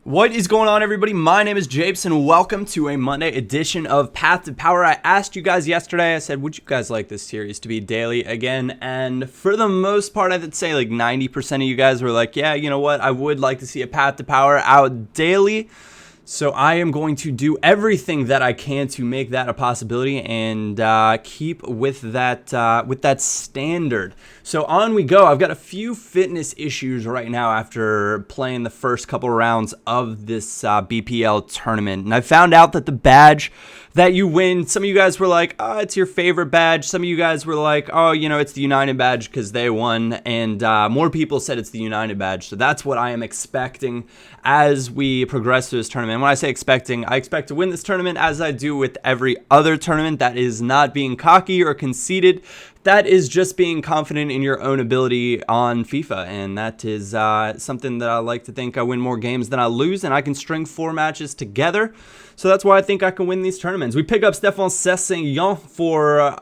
What is going on, everybody? My name is Japes, and welcome to a Monday edition of Path to Power. I asked you guys yesterday, I said, would you guys like this series to be daily again? And for the most part, I'd say like 90% of you guys were like, yeah, you know what? I would like to see a Path to Power out daily. So I am going to do everything that I can to make that a possibility and keep with that standard. So on we go. I've got a few fitness issues right now after playing the first couple rounds of this BPL tournament, and I found out that the badge that you win, some of you guys were like, oh, it's your favorite badge. Some of you guys were like, oh, you know, it's the United badge because they won. And more people said it's the United badge. So that's what I am expecting as we progress through this tournament. And when I say expecting, I expect to win this tournament as I do with every other tournament. That is not being cocky or conceited. That is just being confident in your own ability on FIFA, and that is something that I like to think I win more games than I lose, and I can string 4 matches together, so that's why I think I can win these tournaments. We pick up Stephane Sessegnon for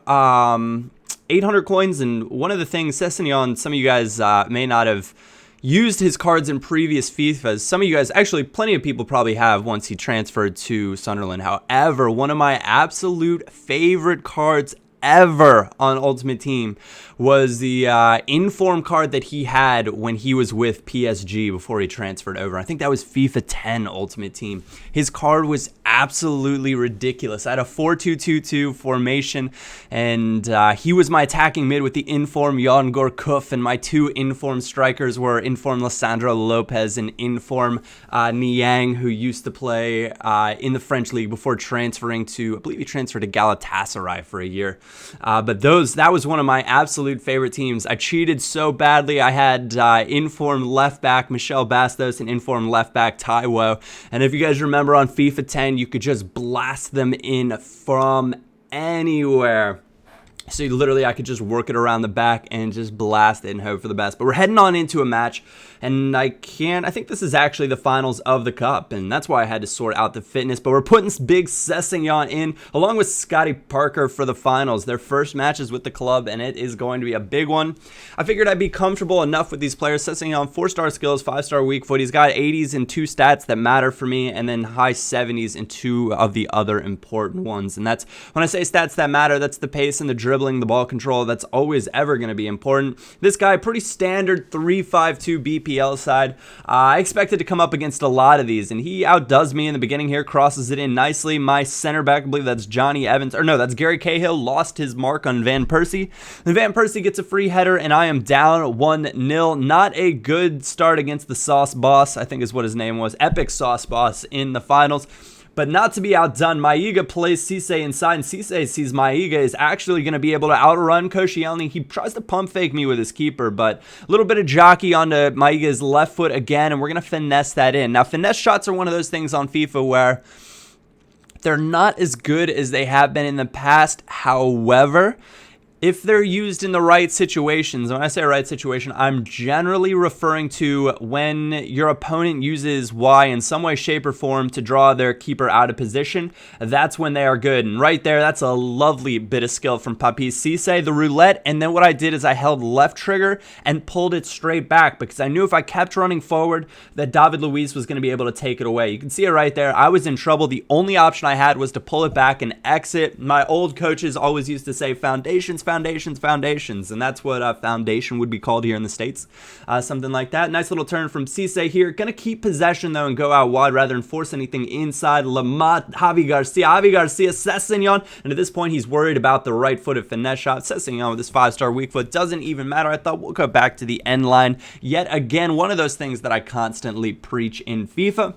800 coins, and one of the things, Sessegnon, some of you guys may not have used his cards in previous FIFAs. Some of you guys, actually plenty of people probably have once he transferred to Sunderland. However, one of my absolute favorite cards ever on Ultimate Team was the inform card that he had when he was with PSG before he transferred over. I think that was FIFA 10 Ultimate Team. His card was absolutely ridiculous. I had a 4-2-2-2 formation, and he was my attacking mid with the inform Jan Gourcuff, and my 2 inform strikers were inform Lissandro Lopez and inform Niang, who used to play in the French league before transferring to, I believe he transferred to Galatasaray for a year. But that was one of my absolute favorite teams. I cheated so badly. I had inform left back Michel Bastos and inform left back Taiwo. And if you guys remember on FIFA 10, you could just blast them in from anywhere. So I could just work it around the back and just blast it and hope for the best. But we're heading on into a match, and I think this is actually the finals of the Cup, and that's why I had to sort out the fitness. But we're putting big Sessegnon in, along with Scotty Parker for the finals. Their first matches with the club, and it is going to be a big one. I figured I'd be comfortable enough with these players. Sessegnon, 4-star skills, 5-star weak foot. He's got 80s in 2 stats that matter for me, and then high 70s in 2 of the other important ones. And that's, when I say stats that matter, that's the pace and the dribbling, the ball control. That's always ever going to be important. This guy, pretty standard 3-5-2 BPL side. I expected to come up against a lot of these, and he outdoes me in the beginning here, crosses it in nicely. My center back, I believe that's Johnny Evans, or no, that's Gary Cahill, lost his mark on Van Persie. Then Van Persie gets a free header, and I am down 1-0. Not a good start against the Sauce Boss, I think is what his name was, Epic Sauce Boss in the finals. But not to be outdone, Maiga plays Cisse inside, and Cisse sees Maiga is actually going to be able to outrun Koscielny. He tries to pump fake me with his keeper, but a little bit of jockey onto Maiga's left foot again, and we're going to finesse that in. Now, finesse shots are one of those things on FIFA where they're not as good as they have been in the past. However, if they're used in the right situations, when I say right situation, I'm generally referring to when your opponent uses Y in some way, shape, or form to draw their keeper out of position. That's when they are good. And right there, that's a lovely bit of skill from Papi Cisse, the roulette. And then what I did is I held left trigger and pulled it straight back because I knew if I kept running forward that David Luiz was going to be able to take it away. You can see it right there. I was in trouble. The only option I had was to pull it back and exit. My old coaches always used to say foundations, and that's what foundation would be called here in the States. Something like that. Nice little turn from Cisse here. Gonna keep possession though and go out wide rather than force anything inside. Lamat, Javi Garcia, Sessegnon, and at this point he's worried about the right-footed finesse shot. Sessegnon with this 5-star weak foot doesn't even matter. I thought we'll go back to the end line. Yet again, one of those things that I constantly preach in FIFA.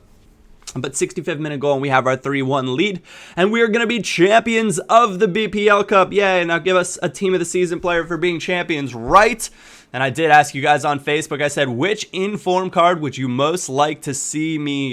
But 65th minute goal, and we have our 3-1 lead, and we are going to be champions of the BPL Cup. Yay, now give us a team of the season player for being champions, right? And I did ask you guys on Facebook, I said, which inform card would you most like to see me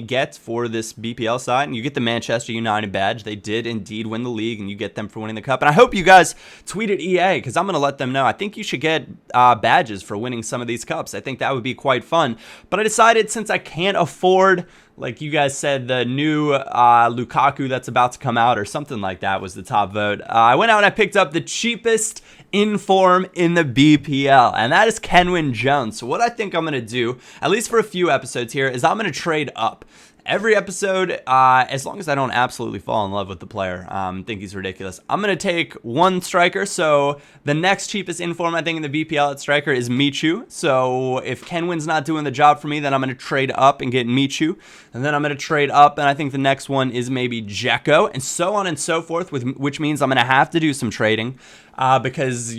get for this BPL side? And you get the Manchester United badge. They did indeed win the league, and you get them for winning the cup. And I hope you guys tweeted EA, because I'm going to let them know. I think you should get badges for winning some of these cups. I think that would be quite fun. But I decided since I can't afford like you guys said, the new Lukaku that's about to come out or something like that was the top vote. I went out and I picked up the cheapest inform in the BPL, and that is Kenwyne Jones. So what I think I'm going to do, at least for a few episodes here, is I'm going to trade up. Every episode, as long as I don't absolutely fall in love with the player, think he's ridiculous, I'm going to take one striker. So the next cheapest inform, I think, in the BPL at striker is Michu. So if Kenwyne's not doing the job for me, then I'm going to trade up and get Michu. And then I'm going to trade up, and I think the next one is maybe Dzeko, and so on and so forth, which means I'm going to have to do some trading. Because,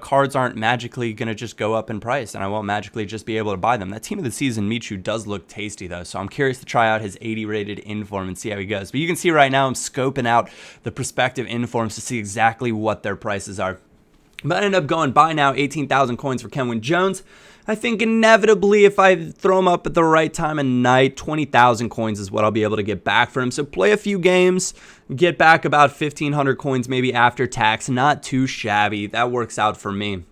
cards aren't magically going to just go up in price, and I won't magically just be able to buy them. That team of the season, Michu, does look tasty, though, so I'm curious to try out his 80 rated inform and see how he goes. But you can see right now I'm scoping out the prospective informs to see exactly what their prices are. But I ended up going buy now 18,000 coins for Kenwyne Jones. I think inevitably, if I throw him up at the right time of night, 20,000 coins is what I'll be able to get back for him. So play a few games, get back about 1,500 coins maybe after tax. Not too shabby. That works out for me.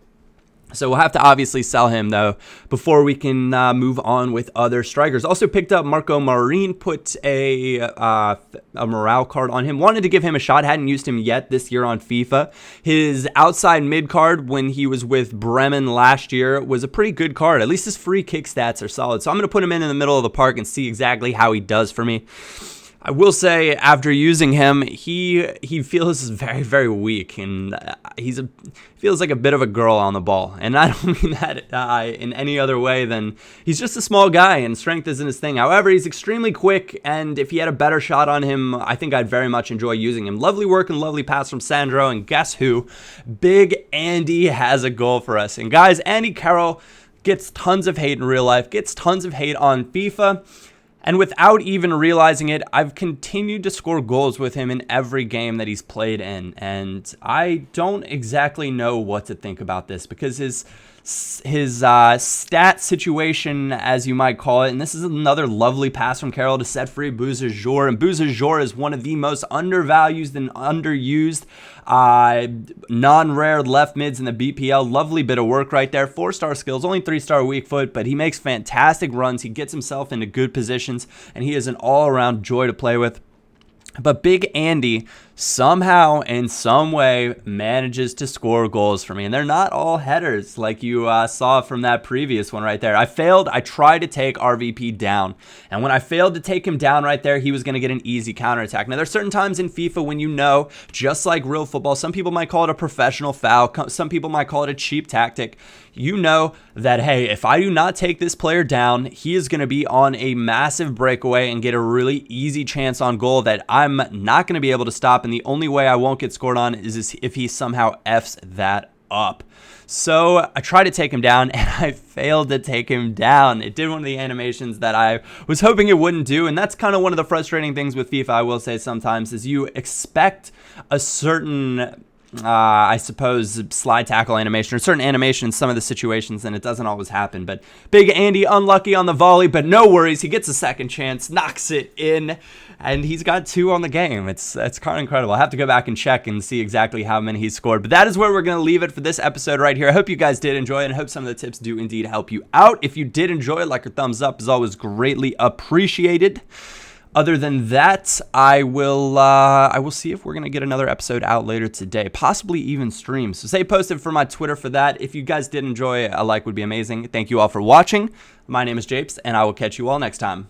So we'll have to obviously sell him, though, before we can move on with other strikers. Also picked up Marco Marin, put a morale card on him. Wanted to give him a shot. Hadn't used him yet this year on FIFA. His outside mid card when he was with Bremen last year was a pretty good card. At least his free kick stats are solid. So I'm going to put him in the middle of the park and see exactly how he does for me. I will say, after using him, he feels very, very weak, and feels like a bit of a girl on the ball. And I don't mean that in any other way than he's just a small guy, and strength isn't his thing. However, he's extremely quick, and if he had a better shot on him, I think I'd very much enjoy using him. Lovely work and lovely pass from Sandro, and guess who? Big Andy has a goal for us. And guys, Andy Carroll gets tons of hate in real life, gets tons of hate on FIFA. And without even realizing it, I've continued to score goals with him in every game that he's played in. And I don't exactly know what to think about this, because his stat situation, as you might call it, and this is another lovely pass from Carroll to set free Bouzajor. And Bouzajor is one of the most undervalued and underused non-rare left mids in the BPL. Lovely bit of work right there. 4-star skills, only 3-star weak foot, but he makes fantastic runs. He gets himself into good positions, and he is an all-around joy to play with. But Big Andy somehow, in some way, manages to score goals for me. And they're not all headers like you saw from that previous one right there. I tried to take RVP down. And when I failed to take him down right there, he was going to get an easy counterattack. Now, there's certain times in FIFA when just like real football, some people might call it a professional foul. Some people might call it a cheap tactic. You know that, hey, if I do not take this player down, he is going to be on a massive breakaway and get a really easy chance on goal that I'm not going to be able to stop. And the only way I won't get scored on is if he somehow Fs that up. So I tried to take him down, and I failed to take him down. It did one of the animations that I was hoping it wouldn't do, and that's kind of one of the frustrating things with FIFA, I will say sometimes, is you expect a certain I suppose, slide tackle animation or certain animation in some of the situations, and it doesn't always happen. But Big Andy unlucky on the volley, but no worries. He gets a second chance, knocks it in, and he's got 2 on the game. It's kind of incredible. I have to go back and check and see exactly how many he scored. But that is where we're going to leave it for this episode right here. I hope you guys did enjoy it, and I hope some of the tips do indeed help you out. If you did enjoy it, like or thumbs up is always greatly appreciated. Other than that, I will see if we're going to get another episode out later today, possibly even stream. So stay posted for my Twitter for that. If you guys did enjoy, a like would be amazing. Thank you all for watching. My name is Japes, and I will catch you all next time.